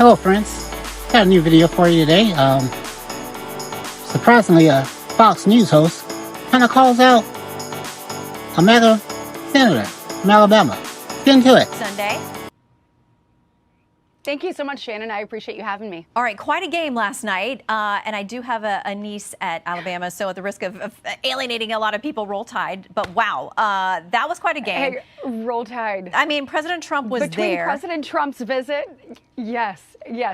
Hello friends, got a new video for you today. Surprisingly, a Fox News host kind of calls out a MAGA senator from Alabama. Get into it. Sunday. Thank you so much, Shannon. I appreciate you having me. All right, quite a game last night, and I do have a niece at Alabama, so at the risk of alienating a lot of people, roll tide. But wow, that was quite a game. Hey, roll tide. I mean, President Trump was Between there. President Trump's visit, yes,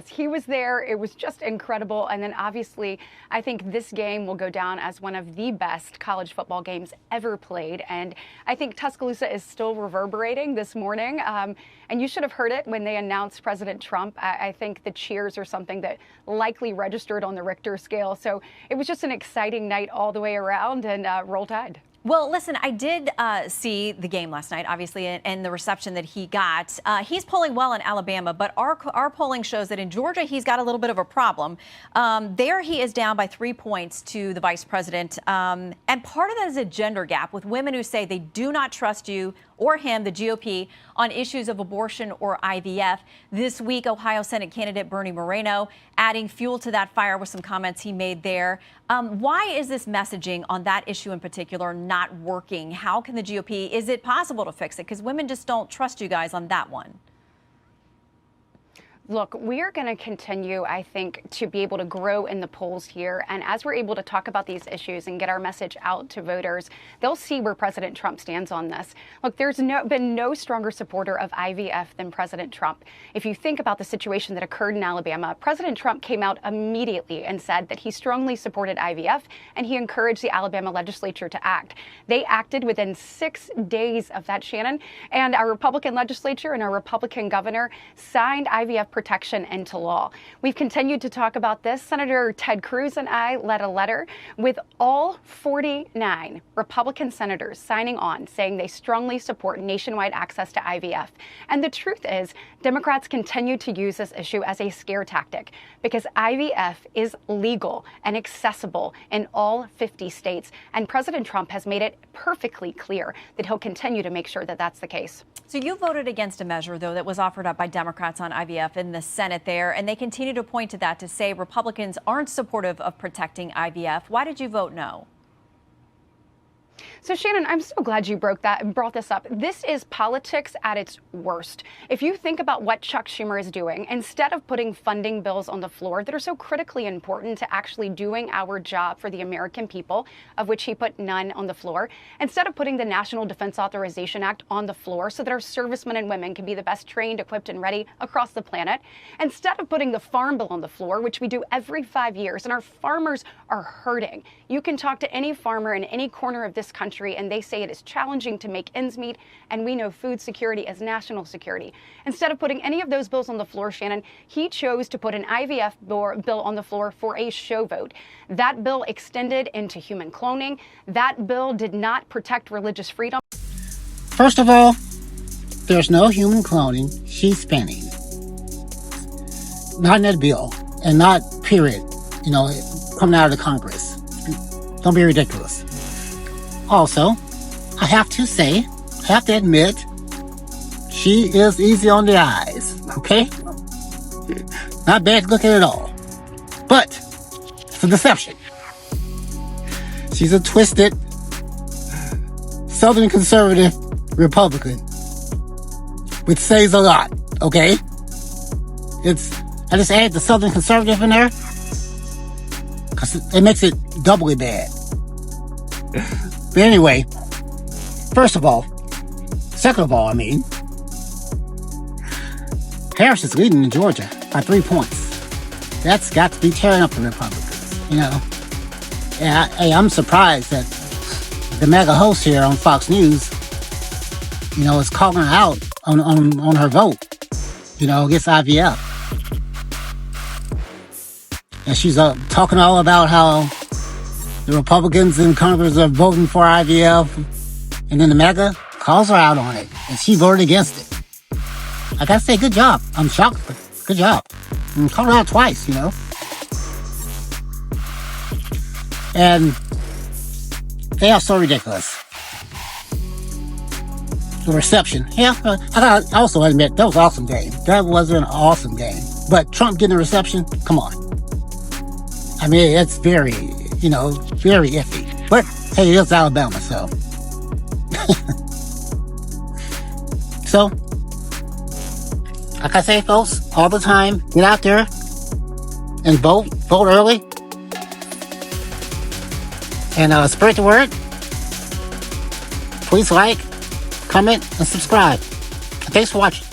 he was there. It was just incredible. And then obviously, I think this game will go down as one of the best college football games ever played. And I think Tuscaloosa is still reverberating this morning. And you should have heard it when they announced President Trump. I think the cheers are something that likely registered on the Richter scale. So it was just an exciting night all the way around, and roll tide. Well, listen, I did see the game last night, obviously, and the reception that he got. He's polling well in Alabama, but our polling shows that in Georgia, he's got a little bit of a problem. There he is down by 3 points to the vice president. And part of that is a gender gap with women who say they do not trust you or him, the GOP, on issues of abortion or IVF. This week, Ohio Senate candidate Bernie Moreno adding fuel to that fire with some comments he made there. Why is this messaging on that issue in particular not working? How can the GOP, is it possible to fix it? Because women just don't trust you guys on that one. Look, we are going to continue, I think, to be able to grow in the polls here. And as we're able to talk about these issues and get our message out to voters, they'll see where President Trump stands on this. Look, there's been no stronger supporter of IVF than President Trump. If you think about the situation that occurred in Alabama, President Trump came out immediately and said that he strongly supported IVF and he encouraged the Alabama legislature to act. They acted within 6 days of that, Shannon, and our Republican legislature and our Republican governor signed IVF protection into law. We've continued to talk about this. Senator Ted Cruz and I led a letter with all 49 Republican senators signing on, saying they strongly support nationwide access to IVF. And the truth is, Democrats continue to use this issue as a scare tactic because IVF is legal and accessible in all 50 states. And President Trump has made it perfectly clear that he'll continue to make sure that that's the case. So you voted against a measure, though, that was offered up by Democrats on IVF in the Senate there, and they continue to point to that to say Republicans aren't supportive of protecting IVF. Why did you vote no? So, Shannon, I'm so glad you brought this up. This is politics at its worst. If you think about what Chuck Schumer is doing, instead of putting funding bills on the floor that are so critically important to actually doing our job for the American people, of which he put none on the floor, instead of putting the National Defense Authorization Act on the floor so that our servicemen and women can be the best trained, equipped, and ready across the planet, instead of putting the Farm Bill on the floor, which we do every 5 years, and our farmers are hurting. You can talk to any farmer in any corner of this country and they say it is challenging to make ends meet, and we know food security is national security. Instead of putting any of those bills on the floor, Shannon, he chose to put an IVF bill on the floor for a show vote. That bill extended into human cloning. That bill did not protect religious freedom. First of all, there's no human cloning. She's spinning. Not in that bill, and not period, coming out of the Congress. Don't be ridiculous. Also, I have to admit, she is easy on the eyes, okay? Not bad looking at all. But, it's a deception. She's a twisted, Southern conservative Republican, which says a lot, okay? I just added the Southern conservative in there, because it makes it doubly bad. But anyway, second of all, Harris is leading in Georgia by 3 points. That's got to be tearing up the Republicans, And I'm surprised that the MAGA host here on Fox News, is calling her out on her vote, against IVF. And she's talking all about how the Republicans in Congress are voting for IVF, and then the MAGA calls her out on it, and she voted against it. I gotta say, good job. I'm shocked, but good job. And called her out twice, And they are so ridiculous. the reception. Yeah, I gotta also admit, that was an awesome game. That was an awesome game. But Trump getting the reception, come on. I mean, it's very, very iffy. But, hey, it's Alabama, so. So, like I say, folks, all the time, get out there and vote. Vote early. And spread the word. Please like, comment, and subscribe. And thanks for watching.